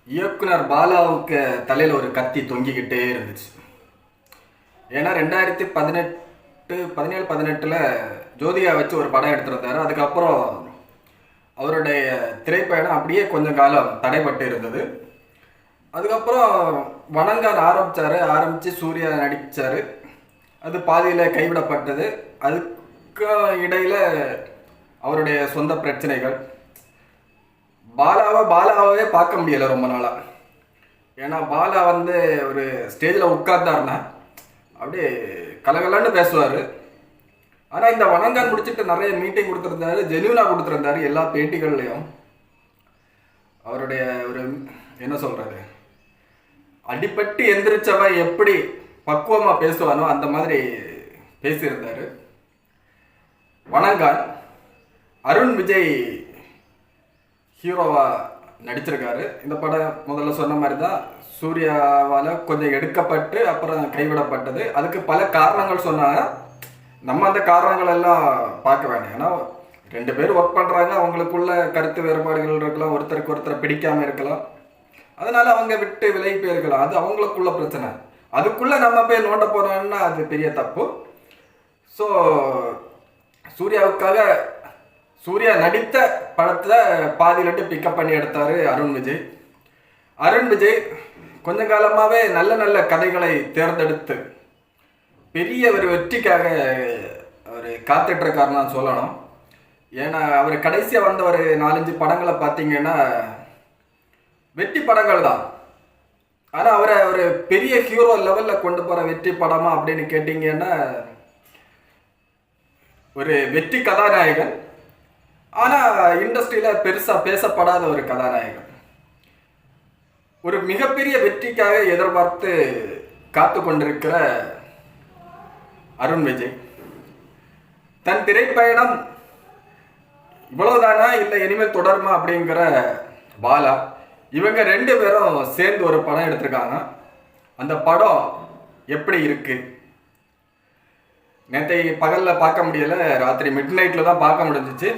இயக்குனர் பாலாவுக்கு தலையில் ஒரு கத்தி தொங்கிக்கிட்டே இருந்துச்சு. ஏன்னா 2017 ஜோதிகா வச்சு ஒரு படம் எடுத்திருந்தாரு. அதுக்கப்புறம் அவருடைய திரைப்பயணம் அப்படியே கொஞ்சம் காலம் தடைப்பட்டு இருந்தது. அதுக்கப்புறம் வணங்கான் ஆரம்பித்து சூர்யா நடித்தார். அது பாதியில் கைவிடப்பட்டது. அதுக்கு இடையில் அவருடைய சொந்த பிரச்சனைகள். பாலாவே பார்க்க முடியலை ரொம்ப நாளாக. ஏன்னா பாலா ஒரு ஸ்டேஜில் உட்கார்ந்தாருன்னா அப்படியே கலகலன்னு பேசுவார். ஆனால் இந்த வணங்கான் முடிச்சுட்டு நிறைய மீட்டிங் கொடுத்துருந்தாரு, ஜென்யூனாக கொடுத்துருந்தாரு. எல்லா பேட்டிகள்லையும் அவருடைய ஒரு என்ன சொல்கிறது, அடிப்பட்டு எந்திரிச்சவன் எப்படி பக்குவமாக பேசுவானோ அந்த மாதிரி பேசியிருந்தார். வணங்கான் அருண் விஜய் ஹீரோவா நடிச்சிருக்காரு. இந்த படம் முதல்ல சொன்ன மாதிரி தான் சூர்யாவால் கொஞ்சம் எடுக்கப்பட்டு அப்புறம் கைவிடப்பட்டது. அதுக்கு பல காரணங்கள் சொன்னாங்க. நம்ம அந்த காரணங்கள் எல்லாம் பார்க்க வேண்டாம். ஏன்னா 2 பேர் ஒர்க் பண்ணுறாங்க, அவங்களுக்குள்ள கருத்து வேறுபாடுகள் இருக்கலாம், ஒருத்தருக்கு ஒருத்தரை பிடிக்காமல் இருக்கலாம். அதனால அவங்க விட்டு விலகி போயிருக்கலாம். அது அவங்களுக்குள்ள பிரச்சனை. அதுக்குள்ளே நம்ம போய் நோண்ட போனோம்னா அது பெரிய தப்பு. ஸோ சூர்யா நடித்த படத்தை பாதியிலட்டு பிக்கப் பண்ணி எடுத்தார் அருண் விஜய் கொஞ்ச காலமாகவே நல்ல நல்ல கதைகளை தேர்ந்தெடுத்து பெரிய ஒரு வெற்றிக்காக அவர் காத்துட்ருக்காருன்னு சொல்லணும். ஏன்னா அவர் கடைசியாக வந்த ஒரு 4-5 படங்களை பார்த்தீங்கன்னா வெற்றி படங்கள் தான். ஆனால் அவரை ஒரு பெரிய ஹீரோ லெவலில் கொண்டு போகிற வெற்றி படமா அப்படின்னு கேட்டிங்கன்னா ஒரு வெற்றி கதாநாயகன், ஆனால் இண்டஸ்ட்ரியில் பெருசாக பேசப்படாத ஒரு கதாநாயகன். ஒரு மிகப்பெரிய வெற்றிக்காக எதிர்பார்த்து காத்து கொண்டிருக்கிற அருண் விஜய் தன் திரைப்பயணம் இவ்வளவுதானா இல்லை இனிமேல் தொடருமா அப்படிங்கிற பாலா, இவங்க 2 பேரும் சேர்ந்து ஒரு படம் எடுத்திருக்காங்க. அந்த படம் எப்படி இருக்கு? நேற்றை பகலில் பார்க்க முடியல, ராத்திரி மிட் நைட்டில் தான் பார்க்க முடிஞ்சிச்சு.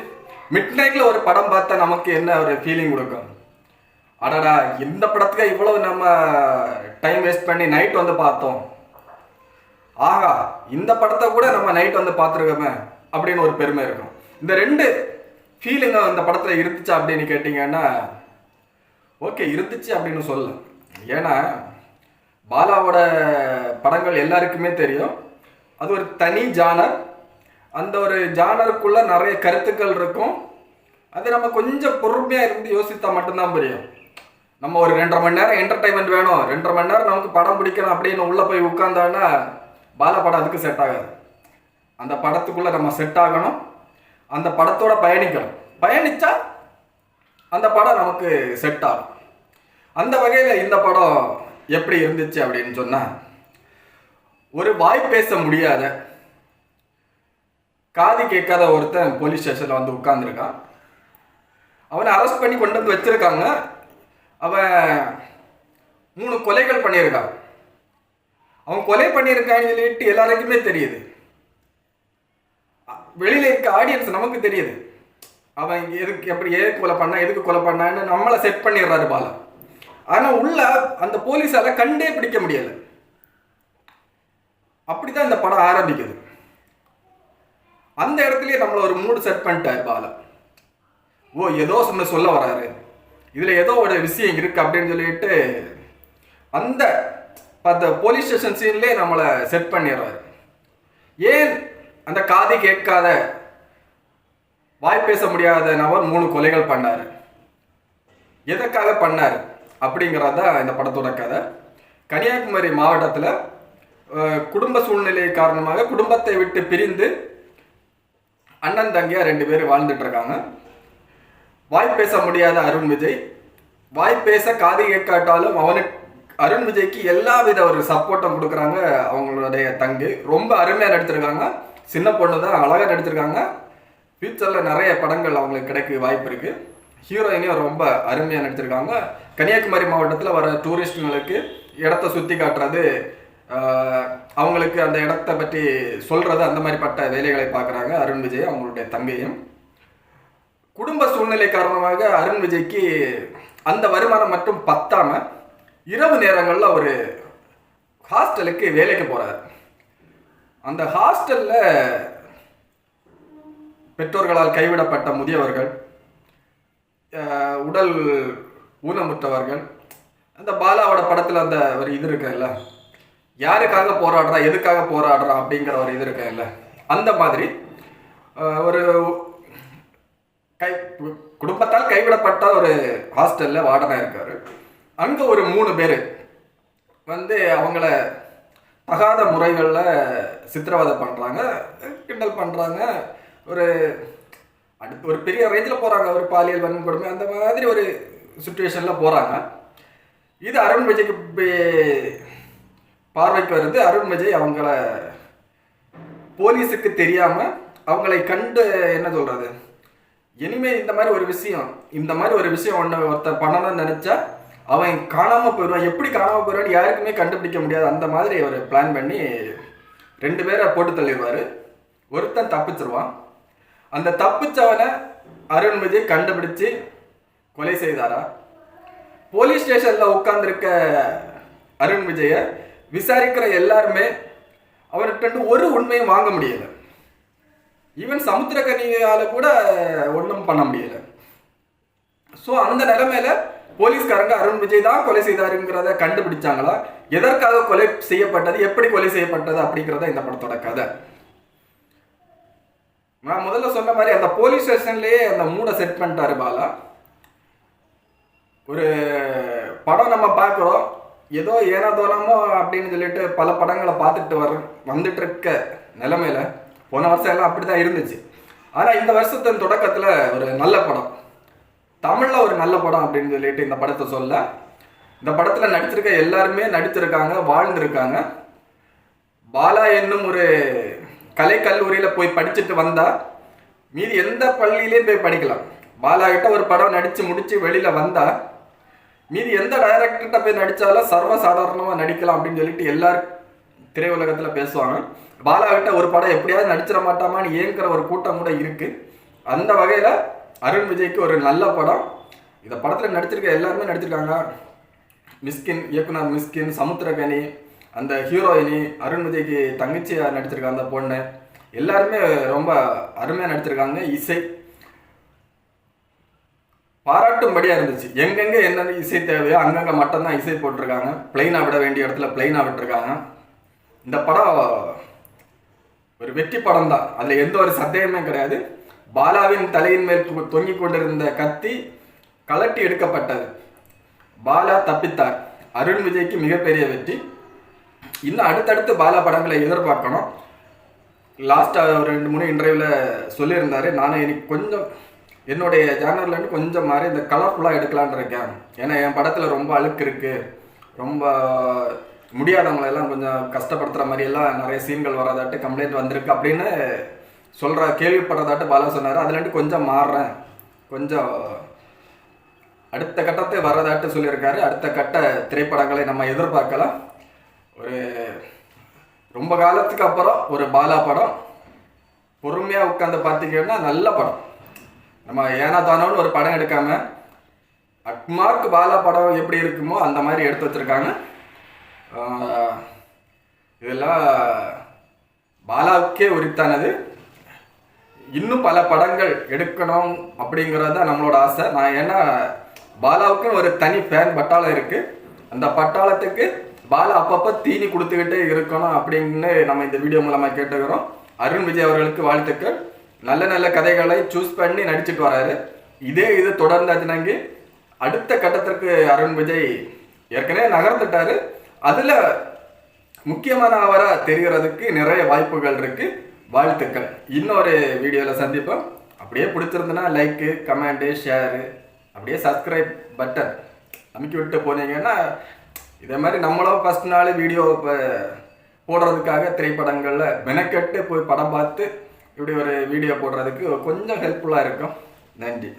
மிட் நைட்டில் ஒரு படம் பார்த்தா நமக்கு என்ன ஒரு ஃபீலிங் கொடுக்கும்? அடடா, இந்த படத்துக்கு இவ்வளவு நம்ம டைம் வேஸ்ட் பண்ணி நைட் பார்த்தோம், ஆகா இந்த படத்தை கூட நம்ம நைட் பார்த்துருக்கோமே அப்படின்னு ஒரு பெருமை இருக்கும். இந்த 2 ஃபீலிங்க அந்த படத்தில் இருந்துச்சா அப்படின்னு கேட்டிங்கன்னா ஓகே இருந்துச்சு அப்படின்னு சொல்லலாம். ஏன்னா பாலாவோட படங்கள் எல்லாருக்குமே தெரியும், அது ஒரு தனி ஜானர். அந்த ஒரு ஜானருக்குள்ள நிறைய கருத்துக்கள் இருக்கும். அது நம்ம கொஞ்சம் பொறுமையாக இருந்து யோசித்தா மட்டும்தான் புரியும். நம்ம ஒரு 2.5 மணி நேரம் என்டர்டைன்மெண்ட் வேணும், 2.5 மணி நேரம் நமக்கு படம் பிடிக்கணும் அப்படின்னு உள்ளே போய் உட்கார்ந்தோன்னா பாலா படம் அதுக்கு செட் ஆகாது. அந்த படத்துக்குள்ளே நம்ம செட் ஆகணும், அந்த படத்தோட பயணிச்சா அந்த படம் நமக்கு செட் ஆகும். அந்த வகையில் இந்த படம் எப்படி இருந்துச்சு அப்படின்னு சொன்னால், ஒரு வாய் பேச முடியாத காது கேட்காத ஒருத்தன் போலீஸ் ஸ்டேஷனில் உட்கார்ந்துருக்கான். அவனை அரெஸ்ட் பண்ணி கொண்டு வச்சிருக்காங்க. அவன் 3 கொலைகள் பண்ணியிருக்கான். அவன் கொலை பண்ணியிருக்கான்னு சொல்லிட்டு எல்லாருக்குமே தெரியுது. வெளியில இருக்க ஆடியன்ஸ் நமக்கு தெரியுது. அவன் எதுக்கு கொலை பண்ணான்னு நம்மளை செட் பண்ணிடுறாரு பாலா. ஆனால் உள்ள அந்த போலீஸால கண்டே பிடிக்க முடியல. அப்படிதான் இந்த படம் ஆரம்பிக்குது. அந்த இடத்துலயே நம்மளை ஒரு மூடு செட் பண்ணிட்டாரு பாலா. ஏதோ சொல்ல வராரு, இதுல ஏதோ ஒரு விஷயம் இருக்கு அப்படின்னு சொல்லிட்டு அந்த போலீஸ் ஸ்டேஷன் சீன்லேயே நம்மளை செட் பண்ணிடுறாரு. ஏன் அந்த காது கேட்காத வாய் பேச முடியாத நபர் 3 கொலைகள் பண்ணாரு, எதற்காக பண்ணாரு அப்படிங்கிறதான் இந்த படத்தோட கதை. கன்னியாகுமரி மாவட்டத்தில் குடும்ப சூழ்நிலை காரணமாக குடும்பத்தை விட்டு பிரிந்து அண்ணன் தங்கியா 2 பேர் வாழ்ந்துட்டு இருக்காங்க. வாய் பேச முடியாத அருண் விஜய், வாய் பேச காது கேட்காட்டாலும் அருண் விஜய்க்கு எல்லா வித ஒரு சப்போர்ட்டும் கொடுக்குறாங்க. அவங்களுடைய தங்கை ரொம்ப அருமையாக நடிச்சிருக்காங்க. சின்ன பொண்ணு தான், அழகாக நடிச்சிருக்காங்க. ஃபியூச்சரில் நிறைய படங்கள் அவங்களுக்கு கிடைக்க வாய்ப்பு இருக்குது. ஹீரோயினையும் ரொம்ப அருமையாக நடிச்சிருக்காங்க. கன்னியாகுமரி மாவட்டத்தில் வர டூரிஸ்டுங்களுக்கு இடத்த சுற்றி காட்டுறது, அவங்களுக்கு அந்த இடத்த பற்றி சொல்கிறது, அந்த மாதிரிப்பட்ட வேலைகளை பார்க்குறாங்க அருண் விஜய் அவங்களுடைய தங்கையும். குடும்ப சூழ்நிலை காரணமாக அருண் விஜய்க்கு அந்த வருமானம் மட்டும் பத்தாம இரவு நேரங்களில் ஒரு ஹாஸ்டலுக்கு வேலைக்கு போறாரு. அந்த ஹாஸ்டல்ல பெற்றோர்களால் கைவிடப்பட்ட முதியவர்கள், உடல் ஊனமுற்றவர்கள், அந்த பாலாவோட படத்துல அந்த ஒரு இது இருக்குல்ல, யாருக்காக போராடுறா எதுக்காக போராடுறா அப்படிங்கிற ஒரு இது இருக்குல்ல, அந்த மாதிரி ஒரு குடும்பத்தால் கைவிடப்பட்ட ஒரு ஹாஸ்டல்ல வார்டனா இருக்காரு. அங்க ஒரு 3 பேர் வந்து அவங்கள தகாத முறைகளில் சித்திரவதை பண்ணுறாங்க, கிண்டல் பண்ணுறாங்க, ஒரு அடுத்து ஒரு பெரிய ரேஞ்சில் போகிறாங்க, ஒரு பாலியல் வன்கொடுமை அந்த மாதிரி ஒரு சுச்சுவேஷனில் போகிறாங்க. இது அருண் விஜய்க்கு பார்வைக்கு வருது. அருண் விஜய் அவங்கள போலீஸுக்கு தெரியாமல் அவங்களை கண்டு என்ன சொல்கிறது, இனிமேல் இந்த மாதிரி ஒரு விஷயம் ஒன்று ஒருத்தர் பண்ணணும்னு நினச்சா அவன் காணாமல் போயிடுவான். எப்படி காணாமல் போயிடுவான்னு யாருக்குமே கண்டுபிடிக்க முடியாது. அந்த மாதிரி ஒரு பிளான் பண்ணி 2 பேரை போட்டு தள்ளிடுவார். ஒருத்தன் தப்பிச்சிருவான். அந்த தப்பிச்சவனை அருண் விஜய் கண்டுபிடிச்சு கொலை செய்தாரா? போலீஸ் ஸ்டேஷனில் உட்கார்ந்துருக்க அருண் விஜயை விசாரிக்கிற எல்லாருமே அவர்கிட்ட ஒரு உண்மையும் வாங்க முடியலை. ஈவன் சமுத்திரக்கனியால கூட ஒன்றும் பண்ண முடியலை. ஸோ அந்த நிலைமையில போலீஸ்காரங்க அருண் விஜய் தான் கொலை செய்தாருங்கிறத கண்டுபிடிச்சாங்களா, எதற்காக கொலை செய்யப்பட்டது, எப்படி கொலை செய்யப்பட்டது அப்படிங்கிறத இந்த படத்தோட கதை. நான் முதல்ல சொன்ன மாதிரி அந்த போலீஸ் ஸ்டேஷன்லயே அந்த மூடை செட் பண்ணிட்டாரு பாலா. ஒரு படம் நம்ம பார்க்குறோம், ஏதோ ஏனாதோனமோ அப்படின்னு சொல்லிட்டு பல படங்களை பார்த்துட்டு வந்துட்டு இருக்க நிலைமையில போன வருஷம் எல்லாம் அப்படிதான் இருந்துச்சு. ஆனால் இந்த வருஷத்தின் தொடக்கத்தில் ஒரு நல்ல படம், தமிழில் ஒரு நல்ல படம் அப்படின்னு சொல்லிட்டு இந்த படத்தை சொல்ல, இந்த படத்தில் நடிச்சிருக்க எல்லாருமே நடிச்சிருக்காங்க, வாழ்ந்துருக்காங்க. பாலா என்னும் ஒரு கலை கல்லூரியில் போய் படிச்சுட்டு வந்தா மீதி எந்த பள்ளியிலையும் போய் படிக்கலாம். பாலா கிட்ட ஒரு படம் நடித்து முடித்து வெளியில் வந்தா மீதி எந்த டைரக்டர்கிட்ட போய் நடித்தாலும் சர்வசாதாரணமாக நடிக்கலாம் அப்படின்னு சொல்லிட்டு எல்லாரும் திரையுலகத்தில் பேசுவாங்க. பாலா கிட்ட ஒரு படம் எப்படியாவது நடிச்சிட மாட்டாமான்னு ஏங்குற ஒரு கூட்டம் கூட இருக்குது. அந்த வகையில் அருண் விஜய்க்கு ஒரு நல்ல படம். இந்த படத்தில் நடிச்சிருக்க எல்லாருமே நடிச்சிருக்காங்க. மிஸ்கின், இயக்குனர் மிஸ்கின், சமுத்திரகனி, அந்த ஹீரோயினி, அருண் விஜய்க்கு தங்கச்சியாக நடிச்சிருக்காங்க அந்த பொண்ணு, எல்லாருமே ரொம்ப அருமையாக நடிச்சிருக்காங்க. இசை பாராட்டும்படியாக இருந்துச்சு. எங்கெங்கே என்னென்ன இசை தேவையோ அங்கங்கே மட்டும்தான் இசை போட்டிருக்காங்க. பிளைனாக விட வேண்டிய இடத்துல பிளைனாக விட்டுருக்காங்க. இந்த படம் ஒரு வெற்றி படம் தான், அதில் எந்த ஒரு சந்தேகமே கிடையாது. பாலாவின் தலையின் மேல் தொங்கிக் கொண்டிருந்த கத்தி கலட்டி எடுக்கப்பட்டது. பாலா தப்பித்தார். அருண் விஜய்க்கு மிகப்பெரிய வெற்றி. இன்னும் அடுத்தடுத்து பாலா படங்களை எதிர்பார்க்கணும். லாஸ்ட்டாக ஒரு 2-3 இன்டர்வியூவில் சொல்லியிருந்தாரு, நானும் எனக்கு கொஞ்சம் என்னுடைய ஜானர்லேருந்து கொஞ்சம் மாதிரி இந்த கலர்ஃபுல்லாக எடுக்கலான் இருக்கேன். ஏன்னா என் படத்தில் ரொம்ப அழுக்கு இருக்குது, ரொம்ப முடியாதவங்களெல்லாம் கொஞ்சம் கஷ்டப்படுத்துகிற மாதிரியெல்லாம் நிறைய சீன்கள் வராதாட்டு கம்ப்ளைண்ட் வந்திருக்கு அப்படின்னு கேள்விப்படுறதாட்டு பாலா சொன்னார். அதுலேருந்து கொஞ்சம் மாறுறேன், கொஞ்சம் அடுத்த கட்டத்தை வர்றதாட்டு சொல்லியிருக்காரு. அடுத்த கட்ட திரைப்படங்களை நம்ம எதிர்பார்க்கலாம். ஒரு ரொம்ப காலத்துக்கு அப்புறம் ஒரு பாலா படம் பொறுமையாக உட்காந்து பார்த்தீங்கன்னா நல்ல படம். நம்ம ஏனா தானோன்னு ஒரு படம் எடுக்காம அட்மார்க் பாலா படம் எப்படி இருக்குமோ அந்த மாதிரி எடுத்து வச்சிருக்காங்க. இதெல்லாம் பாலாவுக்கே உரித்தானது. இன்னும் பல படங்கள் எடுக்கணும் அப்படிங்கிறது தான் நம்மளோட ஆசை. நான் ஏன்னா பாலாவுக்குன்னு ஒரு தனி ஃபேன் பட்டாளம் இருக்குது. அந்த பட்டாளத்துக்கு பாலா அப்பப்போ தீனி கொடுத்துக்கிட்டே இருக்கணும் அப்படின்னு நம்ம இந்த வீடியோ மூலமாக கேட்டுக்கிறோம். அருண் விஜய் அவர்களுக்கு வாழ்த்துக்கள். நல்ல நல்ல கதைகளை சூஸ் பண்ணி நடிச்சுட்டு வராரு. இது தொடர்ந்தாச்சுனாங்க அடுத்த கட்டத்திற்கு அருண் விஜய் ஏற்கனவே நகர்ந்துட்டாரு. அதில் முக்கியமானவராக தெரிகிறதுக்கு நிறைய வாய்ப்புகள் இருக்குது. வாழ்த்துக்கள். இன்னொரு வீடியோவில் சந்திப்போம். அப்படியே பிடிச்சிருந்துன்னா லைக்கு, கமெண்ட்டு, ஷேரு, அப்படியே சப்ஸ்கிரைப் பட்டன் அமைக்கி விட்டு போனீங்கன்னா இதே மாதிரி நம்மளும் ஃபஸ்ட் நாள் வீடியோ போடுறதுக்காக திரைப்படங்களில் மெனக்கெட்டு போய் படம் பார்த்து இப்படி ஒரு வீடியோ போடுறதுக்கு கொஞ்சம் ஹெல்ப்ஃபுல்லாக இருக்கும். நன்றி.